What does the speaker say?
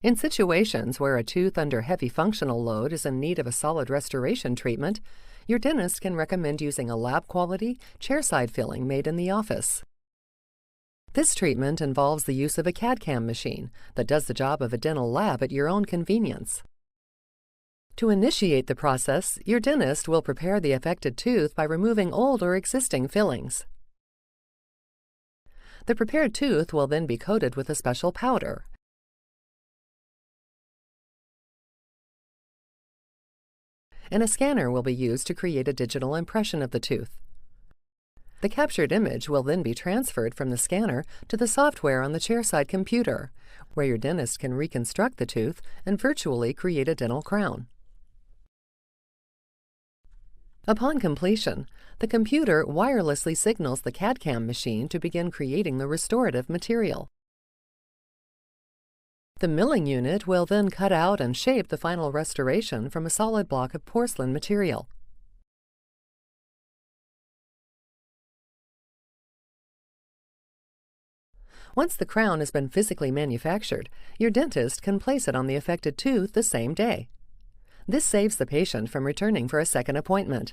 In situations where a tooth under heavy functional load is in need of a solid restoration treatment, your dentist can recommend using a lab-quality, chairside filling made in the office. This treatment involves the use of a CADCAM machine that does the job of a dental lab at your own convenience. To initiate the process, your dentist will prepare the affected tooth by removing old or existing fillings. The prepared tooth will then be coated with a special powder. And a scanner will be used to create a digital impression of the tooth. The captured image will then be transferred from the scanner to the software on the chairside computer, where your dentist can reconstruct the tooth and virtually create a dental crown. Upon completion, the computer wirelessly signals the CAD/CAM machine to begin creating the restorative material. The milling unit will then cut out and shape the final restoration from a solid block of porcelain material. Once the crown has been physically manufactured, your dentist can place it on the affected tooth the same day. This saves the patient from returning for a second appointment.